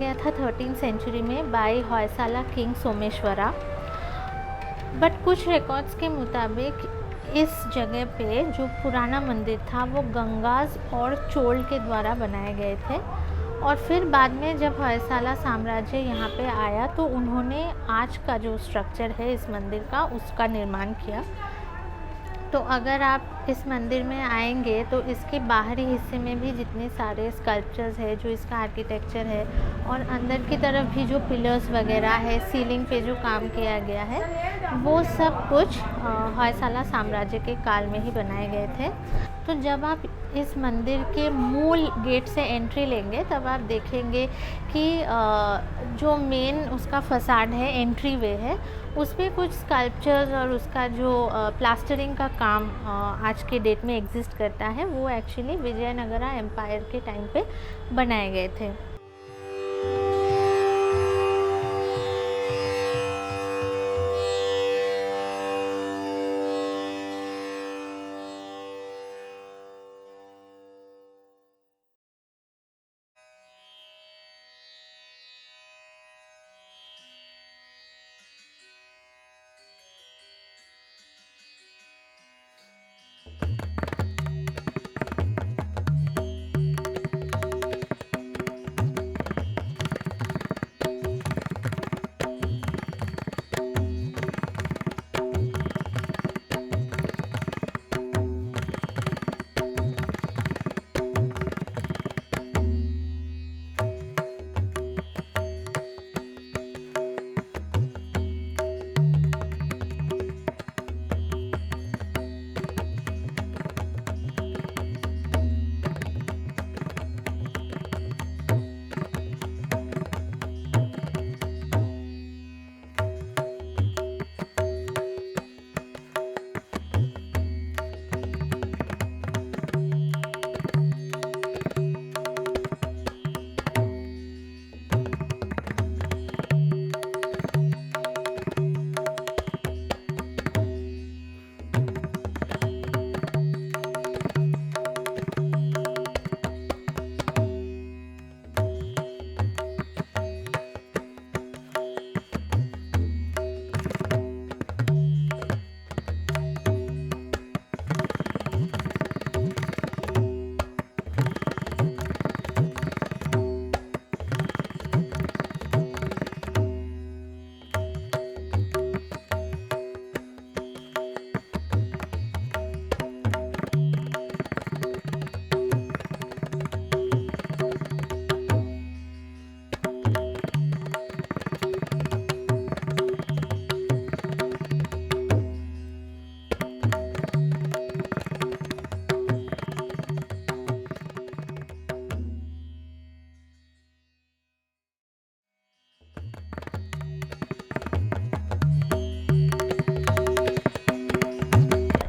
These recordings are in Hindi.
गया था 13वीं सेंचुरी में by Hoysala king Someshwara. But कुछ रिकॉर्ड्स के मुताबिक इस जगह पे जो पुराना मंदिर था वो गंगाज और चोल के द्वारा बनाए गए थे, और फिर बाद में जब होयसाला साम्राज्य यहाँ पे आया तो उन्होंने आज का जो स्ट्रक्चर है इस मंदिर का उसका निर्माण किया। तो अगर आप इस मंदिर में आएंगे तो इसके बाहरी हिस्से में भी जितने सारे स्कल्पचर्स है, जो इसका आर्किटेक्चर है, और अंदर की तरफ भी जो पिलर्स वगैरह है, सीलिंग पे जो काम किया गया है, वो सब कुछ होयसाला साम्राज्य के काल में ही बनाए गए थे। तो जब आप इस मंदिर के मूल गेट से एंट्री लेंगे तब आप देखेंगे कि जो मेन उसका फसाड है, एंट्री वे है, उसमें कुछ स्कल्पचर्स और उसका जो प्लास्टरिंग का काम आज के डेट में एग्जिस्ट करता है, वो एक्चुअली विजयनगरा एम्पायर के टाइम पे बनाए गए थे।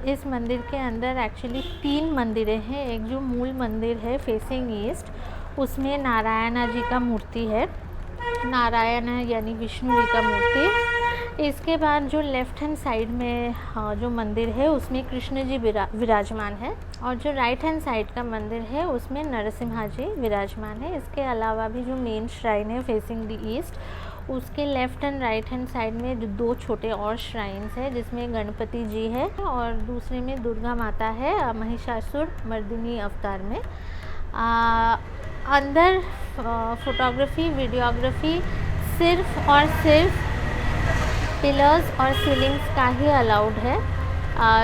इस मंदिर के अंदर एक्चुअली 3 मंदिरें हैं। एक जो मूल मंदिर है फेसिंग ईस्ट, उसमें नारायणा जी का मूर्ति है, नारायण यानी विष्णु जी का मूर्ति। इसके बाद जो लेफ्ट हैंड साइड में जो मंदिर है उसमें कृष्ण जी विराजमान है, और जो राइट हैंड साइड का मंदिर है उसमें नरसिम्हा जी विराजमान है। इसके अलावा भी जो मेन श्राइन है फेसिंग द ईस्ट, उसके left and right hand side में जो 2 छोटे और श्राइन्स हैं, जिसमें गणपति जी है और दूसरे में दुर्गा माता है महिषासुर मर्दिनी अवतार में। अंदर फोटोग्राफी वीडियोग्राफी सिर्फ और सिर्फ पिलर्स और सीलिंग्स का ही अलाउड है।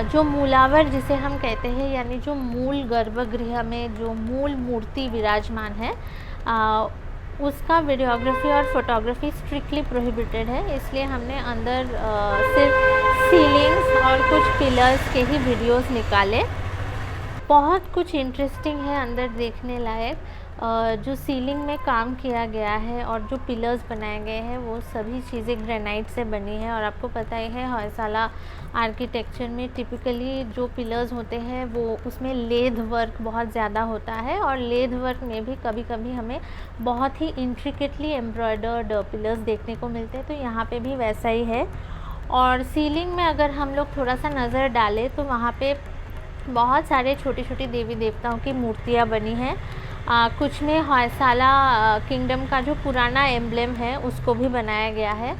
जो मूलावर जिसे हम कहते हैं, यानी जो मूल गर्भगृह में जो मूल मूर्ति विराजमान है, उसका वीडियोग्राफी और फोटोग्राफी स्ट्रिक्टली प्रोहिबिटेड है। इसलिए हमने अंदर सिर्फ सीलिंग्स और कुछ पिलर्स के ही वीडियोस निकाले। बहुत कुछ इंटरेस्टिंग है अंदर देखने लायक। जो सीलिंग में काम किया गया है और जो पिलर्स बनाए गए हैं वो सभी चीज़ें ग्रेनाइट से बनी है। और आपको पता ही है होयसाला आर्किटेक्चर में टिपिकली जो पिलर्स होते हैं वो उसमें लेथ वर्क बहुत ज़्यादा होता है, और लेथ वर्क में भी कभी कभी हमें बहुत ही इंट्रिकेटली एम्ब्रॉयडर्ड पिलर्स देखने को मिलते हैं। तो यहाँ पे भी वैसा ही है। और सीलिंग में अगर हम लोग थोड़ा सा नज़र डालें तो वहाँ पे बहुत सारे छोटी छोटी देवी देवताओं की मूर्तियाँ बनी हैं। कुछ में होयसाला किंगडम का जो पुराना एम्ब्लेम है उसको भी बनाया गया है।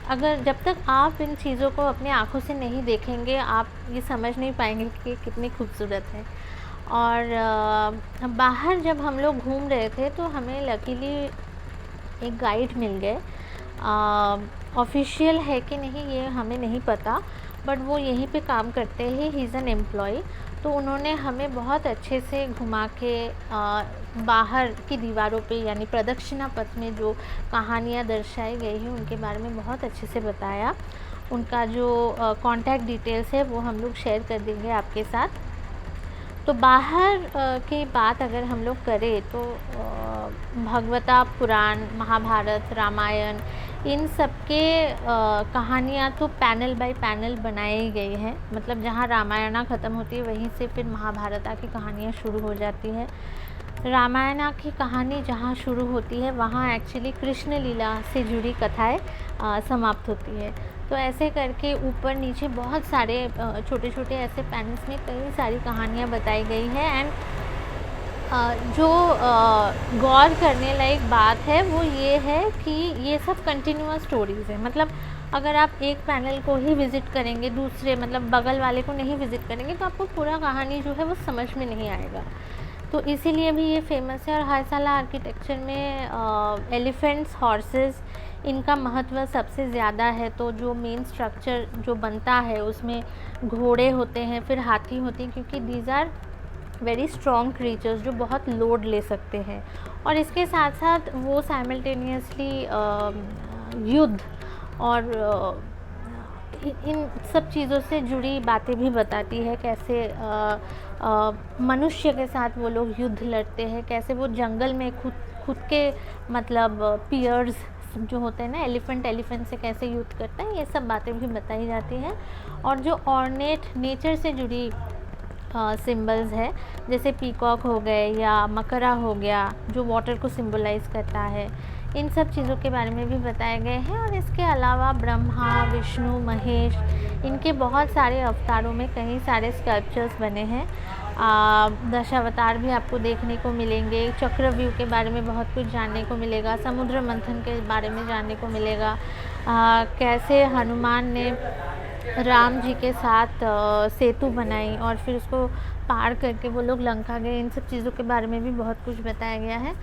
अगर जब तक आप इन चीज़ों को अपनी आँखों से नहीं देखेंगे आप ये समझ नहीं पाएंगे कि कितनी खूबसूरत है। और बाहर जब हम लोग घूम रहे थे तो हमें लकीली एक गाइड मिल गए। ऑफिशियल है कि नहीं ये हमें नहीं पता, बट वो यहीं पे काम करते हैं, ही इज़ एन एम्प्लॉय। तो उन्होंने हमें बहुत अच्छे से घुमा के बाहर की दीवारों पे यानी प्रदक्षिणा पथ में जो कहानियाँ दर्शाई गई हैं उनके बारे में बहुत अच्छे से बताया। उनका जो कॉन्टैक्ट डिटेल्स है वो हम लोग शेयर कर देंगे आपके साथ। तो बाहर की बात अगर हम लोग करें तो भगवता पुराण, महाभारत, रामायण, इन सब के कहानियाँ तो पैनल बाय पैनल बनाई गई हैं। मतलब जहाँ रामायण ख़त्म होती है वहीं से फिर महाभारत की कहानियाँ शुरू हो जाती है। रामायण की कहानी जहाँ शुरू होती है वहाँ एक्चुअली कृष्ण लीला से जुड़ी कथाएँ समाप्त होती है। तो ऐसे करके ऊपर नीचे बहुत सारे छोटे छोटे ऐसे पैनल्स में कई सारी कहानियाँ बताई गई हैं। एंड जो गौर करने लायक बात है वो ये है कि ये सब कंटिन्यूअस स्टोरीज़ है। मतलब अगर आप एक पैनल को ही विज़िट करेंगे, दूसरे मतलब बगल वाले को नहीं विज़िट करेंगे तो आपको पूरा कहानी जो है वो समझ में नहीं आएगा। तो इसीलिए भी ये फेमस है। और होयसाला आर्किटेक्चर में एलिफेंट्स, हॉर्सेस, इनका महत्व सबसे ज़्यादा है। तो जो मेन स्ट्रक्चर जो बनता है उसमें घोड़े होते हैं, फिर हाथी होते हैं, क्योंकि these are very strong creatures जो बहुत लोड ले सकते हैं। और इसके साथ साथ वो साइमल्टेनियसली युद्ध और इन सब चीज़ों से जुड़ी बातें भी बताती है। कैसे मनुष्य के साथ वो लोग युद्ध लड़ते हैं, कैसे वो जंगल में खुद के मतलब पियर्स जो होते हैं ना, एलिफेंट से कैसे युद्ध करता है, ये सब बातें भी बताई जाती हैं। और जो ऑर्नेट नेचर से जुड़ी सिंबल्स है, जैसे पीकॉक हो गए या मकरा हो गया जो वाटर को सिंबलाइज करता है, इन सब चीज़ों के बारे में भी बताए गए हैं। और इसके अलावा ब्रह्मा, विष्णु, महेश, इनके बहुत सारे अवतारों में कई सारे स्कल्पचर्स बने हैं। दशावतार भी आपको देखने को मिलेंगे। चक्रव्यूह के बारे में बहुत कुछ जानने को मिलेगा। समुद्र मंथन के बारे में जानने को मिलेगा। कैसे हनुमान ने राम जी के साथ सेतु बनाई और फिर उसको पार करके वो लोग लंका गए, इन सब चीज़ों के बारे में भी बहुत कुछ बताया गया है।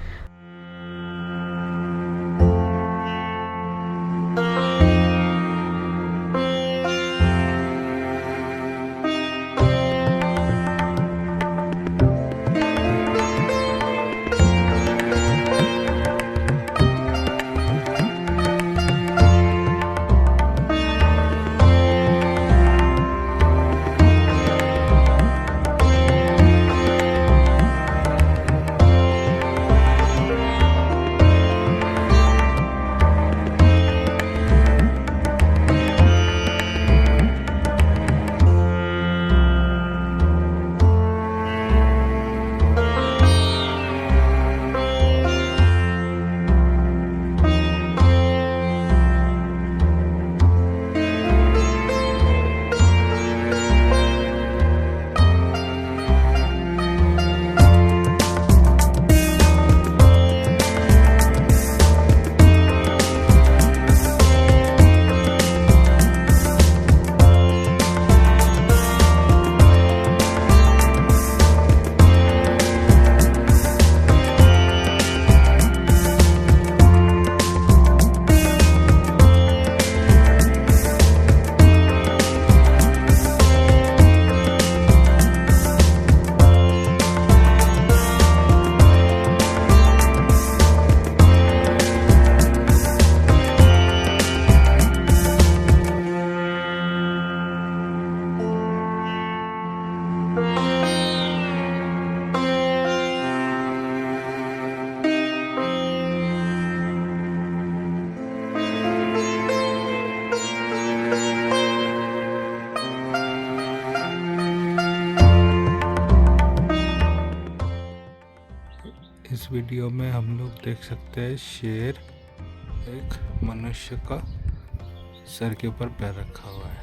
इस वीडियो में हम लोग देख सकते हैं शेर एक मनुष्य का सर के ऊपर पैर रखा हुआ है।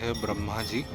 थे ब्रह्मा जी।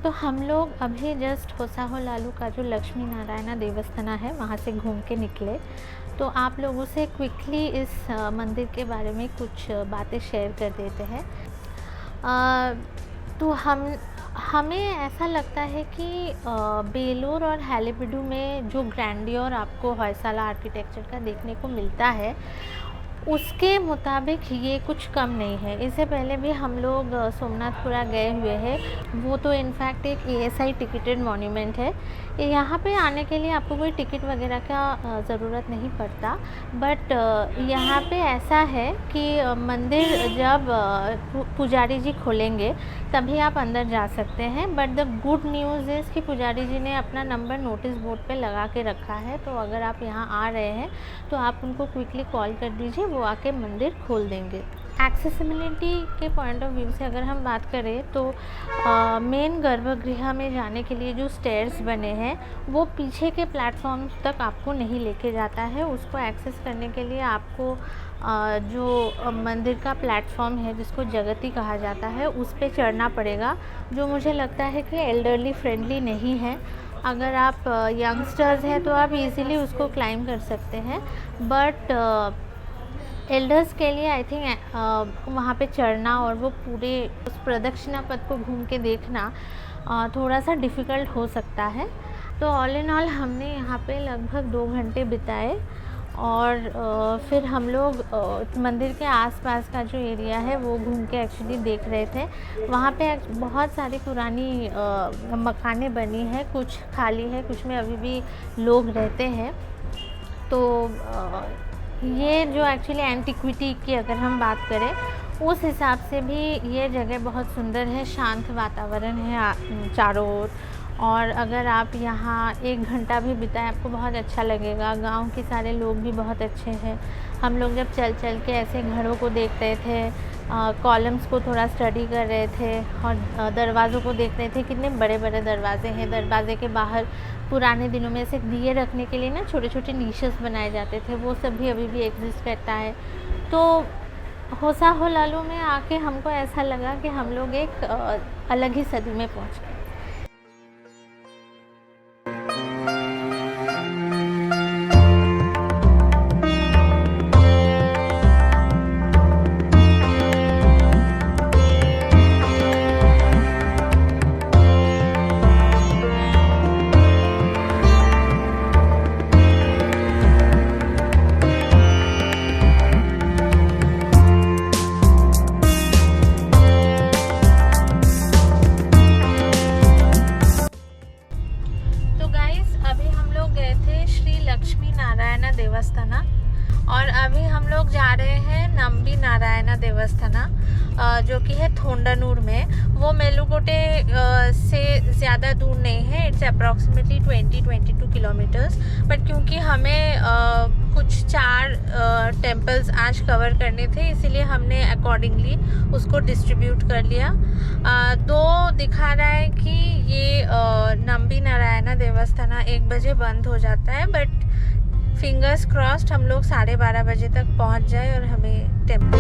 तो हम लोग अभी जस्ट होसाहुलालू का जो लक्ष्मी नारायणा देवस्थाना है वहाँ से घूम के निकले। तो आप लोगों से क्विकली इस मंदिर के बारे में कुछ बातें शेयर कर देते हैं। तो हमें ऐसा लगता है कि बेलूर और हैलीबिडू में जो ग्रैंडियर आपको होयसाला आर्किटेक्चर का देखने को मिलता है उसके मुताबिक ये कुछ कम नहीं है। इससे पहले भी हम लोग सोमनाथपुरा गए हुए हैं, वो तो इनफैक्ट एक ASI टिकटेड मॉन्यूमेंट है। यहाँ पे आने के लिए आपको कोई टिकट वगैरह का ज़रूरत नहीं पड़ता। बट यहाँ पे ऐसा है कि मंदिर जब पुजारी जी खोलेंगे तभी आप अंदर जा सकते हैं। But the good news is कि पुजारी जी ने अपना नंबर नोटिस बोर्ड पे लगा के रखा है, तो अगर आप यहाँ आ रहे हैं तो आप उनको क्विकली कॉल कर दीजिए, वो आके मंदिर खोल देंगे। एक्सेसिबिलिटी के पॉइंट ऑफ व्यू से अगर हम बात करें तो मेन गर्भगृह में जाने के लिए जो स्टेयर्स बने हैं वो पीछे के प्लेटफॉर्म तक आपको नहीं लेके जाता है। उसको एक्सेस करने के लिए आपको जो मंदिर का प्लेटफॉर्म है जिसको जगती कहा जाता है उस पे चढ़ना पड़ेगा, जो मुझे लगता है कि एल्डरली फ्रेंडली नहीं है। अगर आप यंगस्टर्स हैं तो आप इजीली उसको क्लाइम कर सकते हैं, बट एल्डर्स के लिए आई थिंक वहाँ पे चढ़ना और वो पूरे उस प्रदक्षिणा पथ को घूम के देखना थोड़ा सा डिफ़िकल्ट हो सकता है। तो ऑल इन ऑल हमने यहाँ पे लगभग 2 घंटे बिताए और फिर हम लोग मंदिर के आसपास का जो एरिया है वो घूम के एक्चुअली देख रहे थे। वहाँ पे बहुत सारी पुरानी मकानें बनी हैं, कुछ खाली है, कुछ में अभी भी लोग रहते हैं। तो ये जो एक्चुअली एंटिक्विटी की अगर हम बात करें उस हिसाब से भी ये जगह बहुत सुंदर है, शांत वातावरण है चारों ओर। और अगर आप यहाँ 1 घंटा भी बिताएं आपको बहुत अच्छा लगेगा। गांव के सारे लोग भी बहुत अच्छे हैं। हम लोग जब चल चल के ऐसे घरों को देख रहे थे, कॉलम्स को थोड़ा स्टडी कर रहे थे और दरवाज़ों को देख रहे थे, कितने बड़े बड़े दरवाजे हैं। दरवाजे के बाहर पुराने दिनों में से दिए रखने के लिए ना छोटे छोटे नीशेस बनाए जाते थे, वो सब भी अभी भी एग्जिस्ट करता है। तो होसाहुलालू में आके हमको ऐसा लगा कि हम लोग एक अलग ही सदी में पहुँच गए। देवस्थाना और अभी हम लोग जा रहे हैं नंबी नारायणा देवस्थाना, जो कि है थोंडानूर में। वो मेलुकोटे से ज़्यादा दूर नहीं है, इट्स अप्रॉक्सीमेटली 20-22 किलोमीटर्स। बट क्योंकि हमें कुछ 4 टेम्पल्स आज कवर करने थे, इसीलिए हमने अकॉर्डिंगली उसको डिस्ट्रीब्यूट कर लिया। 2 दिखा रहा है कि ये नंबी नारायणा देवस्थाना 1 बजे बंद हो जाता है, बट फिंगर्स क्रॉस्ड हम लोग 12:30 बजे तक पहुंच जाए और हमें टेम्पल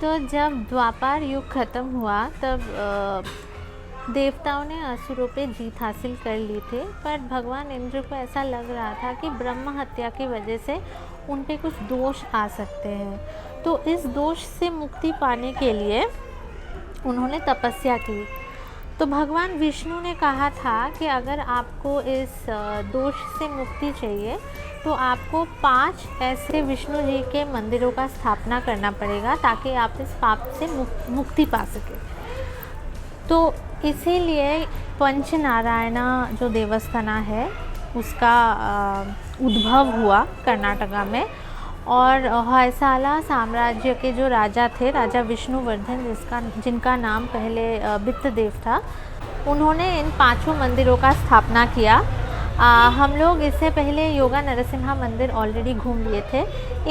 तो जब द्वापर युग ख़त्म हुआ तब देवताओं ने असुरों पे जीत हासिल कर ली थी, पर भगवान इंद्र को ऐसा लग रहा था कि ब्रह्म हत्या की वजह से उन पे कुछ दोष आ सकते हैं। तो इस दोष से मुक्ति पाने के लिए उन्होंने तपस्या की। तो भगवान विष्णु ने कहा था कि अगर आपको इस दोष से मुक्ति चाहिए तो आपको 5 ऐसे विष्णु जी के मंदिरों का स्थापना करना पड़ेगा ताकि आप इस पाप से मुक्ति पा सकें। तो इसीलिए पंचनारायणा जो देवस्थाना है उसका उद्भव हुआ कर्नाटका में। और होयसाला साम्राज्य के जो राजा थे, राजा विष्णुवर्धन जिनका नाम पहले बित्तदेव था, उन्होंने इन 5 मंदिरों का स्थापना किया। हम लोग इससे पहले योगा नरसिम्हा मंदिर ऑलरेडी घूम लिए थे।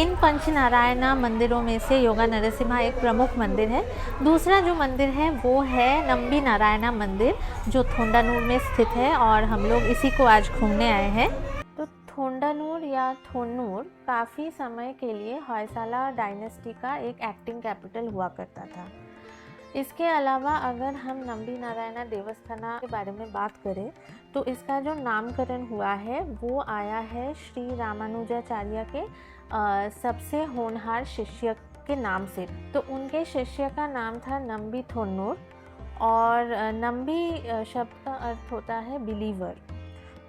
इन पंचनारायणा मंदिरों में से योगा नरसिम्हा एक प्रमुख मंदिर है। दूसरा जो मंदिर है वो है नंबी नारायणा मंदिर जो थोंडानूर में स्थित है और हम लोग इसी को आज घूमने आए हैं। तो थोंडानूर या थोन्नूर काफ़ी समय के लिए होयसाला डायनेस्टी का एक एक्टिंग कैपिटल हुआ करता था। इसके अलावा अगर हम नंबी नारायणा देवस्थाना के बारे में बात करें तो इसका जो नामकरण हुआ है वो आया है श्री रामानुजाचार्य के सबसे होनहार शिष्य के नाम से। तो उनके शिष्य का नाम था नंबी थोन्नूर और नंबी शब्द का अर्थ होता है बिलीवर।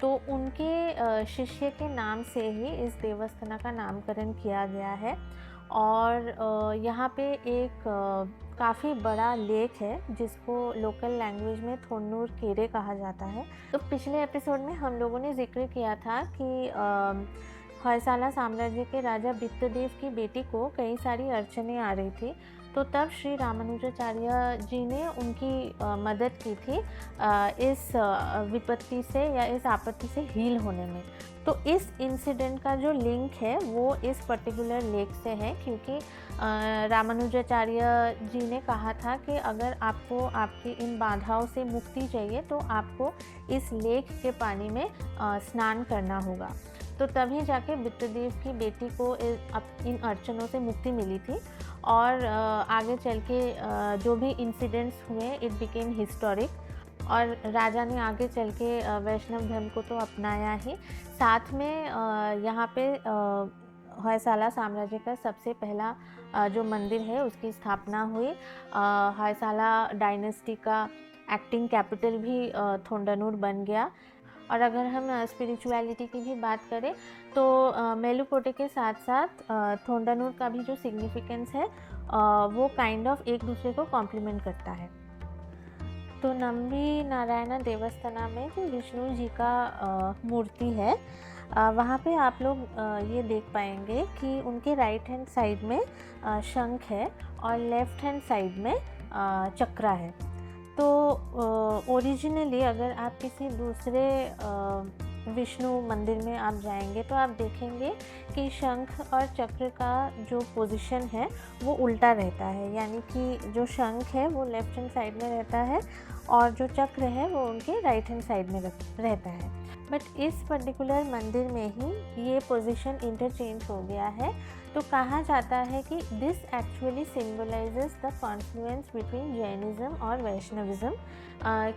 तो उनके शिष्य के नाम से ही इस देवस्थाना का नामकरण किया गया है। और यहाँ पे एक काफ़ी बड़ा लेक है जिसको लोकल लैंग्वेज में थोन्नूर केरे कहा जाता है। तो पिछले एपिसोड में हम लोगों ने जिक्र किया था कि होयसाला साम्राज्य के राजा बित्तदेव की बेटी को कई सारी अड़चनें आ रही थी। तो तब श्री रामानुजाचार्य जी ने उनकी मदद की थी इस विपत्ति से या इस आपत्ति से हील होने में। तो इस इंसिडेंट का जो लिंक है वो इस पर्टिकुलर लेक से है, क्योंकि रामानुजाचार्य जी ने कहा था कि अगर आपको आपकी इन बाधाओं से मुक्ति चाहिए तो आपको इस लेक के पानी में स्नान करना होगा। तो तभी जाके बित्तदेव की बेटी को इन अड़चनों से मुक्ति मिली थी। और आगे चल के जो भी इंसिडेंट्स हुए इट बिकेम हिस्टोरिक और राजा ने आगे चल के वैष्णव धर्म को तो अपनाया ही। साथ में यहाँ पे होयसाला साम्राज्य का सबसे पहला जो मंदिर है उसकी स्थापना हुई। होयसाला डायनेस्टी का एक्टिंग कैपिटल भी थोंडानूर बन गया। और अगर हम स्पिरिचुअलिटी की भी बात करें तो मेलुकोटे के साथ साथ थोंडानूर का भी जो सिग्निफिकेंस है वो काइंड ऑफ एक दूसरे को कॉम्प्लीमेंट करता है। तो नंबी नारायणा देवस्थाना में जो विष्णु जी का मूर्ति है वहाँ पे आप लोग ये देख पाएंगे कि उनके राइट हैंड साइड में शंख है और लेफ्ट हैंड साइड में चक्रा है। तो ओरिजिनली अगर आप किसी दूसरे विष्णु मंदिर में आप जाएंगे तो आप देखेंगे कि शंख और चक्र का जो पोजीशन है वो उल्टा रहता है, यानी कि जो शंख है वो लेफ्ट हैंड साइड में रहता है और जो चक्र है वो उनके राइट हैंड साइड में रहता है। बट इस पर्टिकुलर मंदिर में ही ये पोजीशन इंटरचेंज हो गया है। तो कहा जाता है कि this actually symbolizes the Confluence between Jainism और वैष्णविज़्म,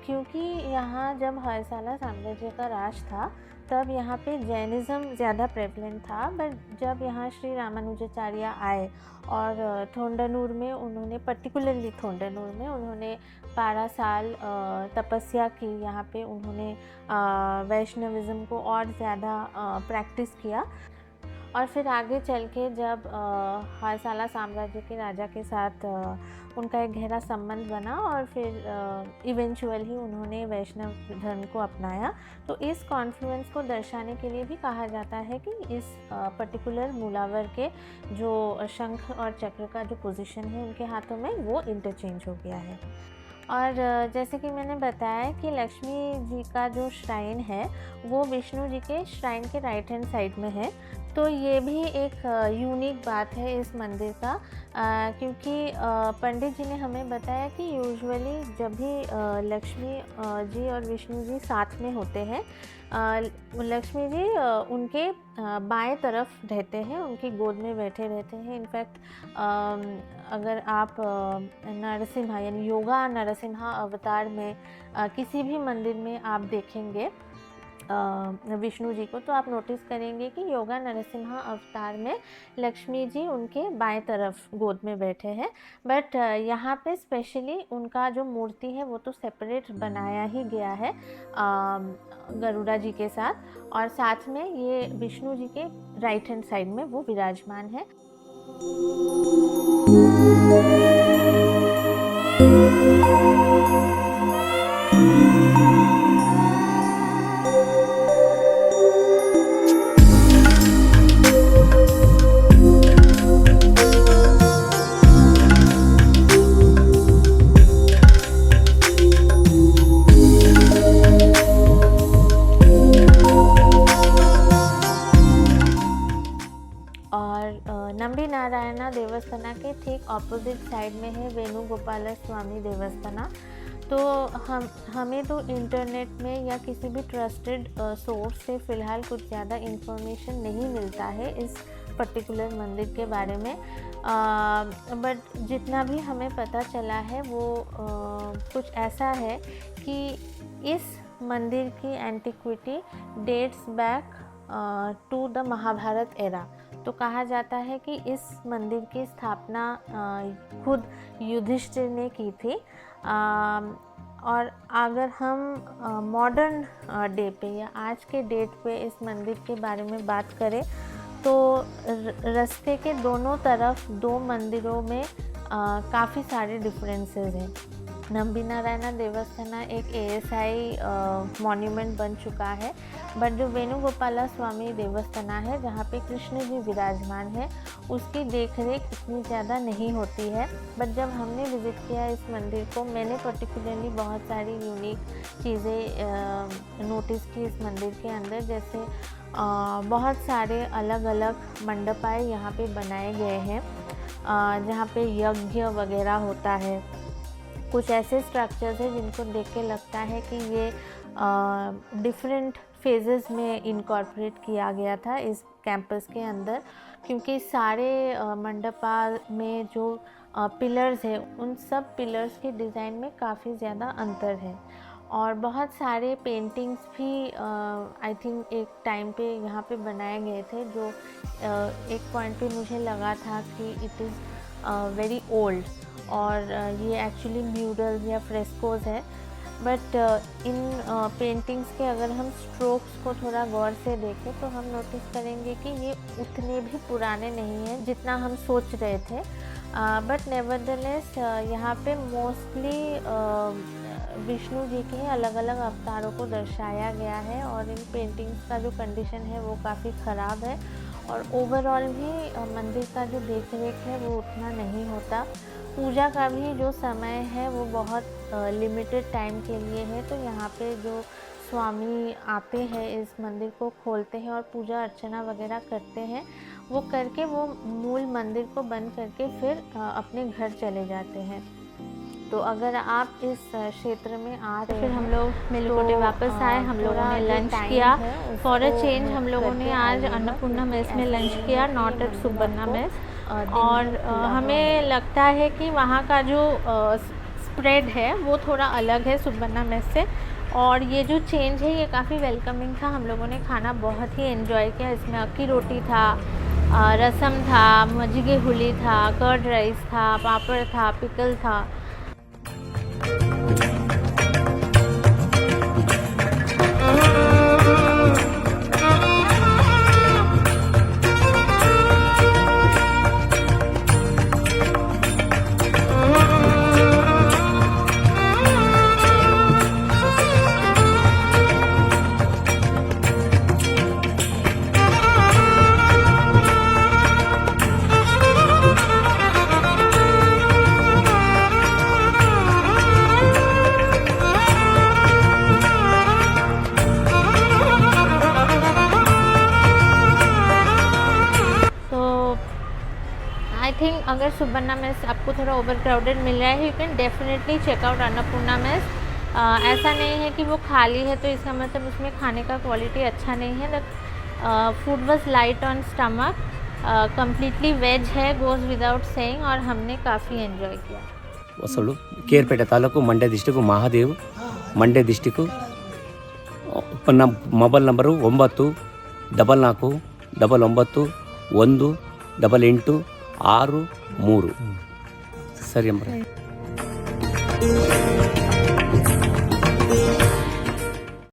क्योंकि यहाँ जब होयसाला साम्राज्य का राज था तब यहाँ पे जैनिज़्म ज़्यादा प्रेवलेंट था। बट जब यहाँ श्री रामानुजाचार्य आए और थोंडानूर में उन्होंने पर्टिकुलरली थोंडानूर में उन्होंने 12 साल तपस्या की, यहाँ पे उन्होंने वैष्णविज़्म को और ज़्यादा प्रैक्टिस किया। और फिर आगे चल के जब होयसाला साम्राज्य के राजा के साथ उनका एक गहरा संबंध बना और फिर इवेंचुअल ही उन्होंने वैष्णव धर्म को अपनाया। तो इस कॉन्फ्लुएंस को दर्शाने के लिए भी कहा जाता है कि इस पर्टिकुलर मूलावर के जो शंख और चक्र का जो पोजीशन है उनके हाथों में वो इंटरचेंज हो गया है। और जैसे कि मैंने बताया कि लक्ष्मी जी का जो श्राइन है वो विष्णु जी के श्राइन के राइट हैंड साइड में है। तो ये भी एक यूनिक बात है इस मंदिर का, क्योंकि पंडित जी ने हमें बताया कि यूजुअली जब भी लक्ष्मी जी और विष्णु जी साथ में होते हैं, लक्ष्मी जी उनके बाएं तरफ रहते हैं, उनकी गोद में बैठे रहते हैं। इनफैक्ट अगर आप नरसिम्हा यानी योगा नरसिम्हा अवतार में किसी भी मंदिर में आप देखेंगे विष्णु जी को, तो आप नोटिस करेंगे कि योगा नरसिम्हा अवतार में लक्ष्मी जी उनके बाएं तरफ गोद में बैठे हैं, बट यहाँ पे स्पेशली उनका जो मूर्ति है वो तो सेपरेट बनाया ही गया है गरुड़ा जी के साथ, और साथ में ये विष्णु जी के राइट हैंड साइड में वो विराजमान है। नंबी नारायणा देवस्थाना के ठीक ऑपोजिट साइड में है वेणुगोपाल स्वामी देवस्थाना। तो हमें तो इंटरनेट में या किसी भी ट्रस्टेड सोर्स से फ़िलहाल कुछ ज़्यादा इन्फॉर्मेशन नहीं मिलता है इस पर्टिकुलर मंदिर के बारे में, बट जितना भी हमें पता चला है वो कुछ ऐसा है कि इस मंदिर की antiquity dates back to the Mahabharata era. तो कहा जाता है कि इस मंदिर की स्थापना खुद युधिष्ठिर ने की थी, और अगर हम मॉडर्न डे पे या आज के डेट पे इस मंदिर के बारे में बात करें तो रास्ते के दोनों तरफ दो मंदिरों में काफ़ी सारे डिफरेंसेस हैं। नंबी नारायणा देवस्थाना एक ASI मॉन्यूमेंट बन चुका है, बट जो वेणुगोपाल स्वामी देवस्थाना है जहाँ पे कृष्ण जी विराजमान है उसकी देखरेख इतनी ज़्यादा नहीं होती है। बट जब हमने विज़िट किया इस मंदिर को, मैंने पर्टिकुलरली बहुत सारी यूनिक चीज़ें नोटिस की इस मंदिर के अंदर, जैसे बहुत सारे अलग अलग मंडपाए यहाँ पे बनाए गए हैं जहाँ पे यज्ञ वगैरह होता है। कुछ ऐसे स्ट्रक्चर्स हैं जिनको देख के लगता है कि ये डिफरेंट फेजेस में इनकॉर्पोरेट किया गया था इस कैंपस के अंदर, क्योंकि सारे मंडपा में जो पिलर्स है उन सब पिलर्स के डिज़ाइन में काफ़ी ज़्यादा अंतर है। और बहुत सारे पेंटिंग्स भी आई थिंक एक टाइम पे यहाँ पे बनाए गए थे, जो एक पॉइंट पे मुझे लगा था कि इट इज़ वेरी ओल्ड, और ये एक्चुअली म्यूरल्स या फ्रेस्कोज है। बट इन पेंटिंग्स के अगर हम स्ट्रोक्स को थोड़ा गौर से देखें तो हम नोटिस करेंगे कि ये उतने भी पुराने नहीं हैं जितना हम सोच रहे थे, बट नेवरदलेस यहाँ पे मोस्टली विष्णु जी के अलग अलग अवतारों को दर्शाया गया है, और इन पेंटिंग्स का जो कंडीशन है वो काफ़ी ख़राब है, और ओवरऑल भी मंदिर का जो देख रेख है वो उतना नहीं होता। पूजा का भी जो समय है वो बहुत लिमिटेड टाइम के लिए है, तो यहाँ पे जो स्वामी आते हैं इस मंदिर को खोलते हैं और पूजा अर्चना वगैरह करते हैं, वो करके वो मूल मंदिर को बंद करके फिर अपने घर चले जाते हैं। तो अगर आप इस क्षेत्र में आ रहे हैं, फिर हम लोग मेलकोटे वापस आए, हम लोगों ने लंच किया। फॉर अ चेंज हम लोगों ने आज अन्नपूर्णा मेस में लंच किया, नॉट एट सुबन्ना मेस, और हमें लगता है कि वहाँ का जो स्प्रेड है वो थोड़ा अलग है सुबन्ना मेस से, और ये जो चेंज है ये काफ़ी वेलकमिंग था। हम लोगों ने खाना बहुत ही एंजॉय किया। इसमें अक्की रोटी था, रसम था, मज्जिगे हुली था, कर्ड राइस था, पापड़ था, पिकल था। आई थिंक अगर सुबन्ना मेस आपको थोड़ा ओवर क्राउडेड मिल रहा है, you can definitely check out Annapurna mess. ऐसा नहीं है कि वो खाली है तो इसका मतलब उसमें खाने का क्वालिटी अच्छा नहीं है। The food was light on stomach, completely veg है, गोज़ विदाउट सेइंग, और हमने काफ़ी एंजॉय किया। అసలు కేర్పేట తాలూకు మండ్య డిస్టిక్ మహాదేవ్ మండ్య డిస్టిక్ ನಮ್ಮ ಮೊಬೈಲ್ ನಂಬರು 9499181863 ಸರಿ ಅಂಬ್ರೆ.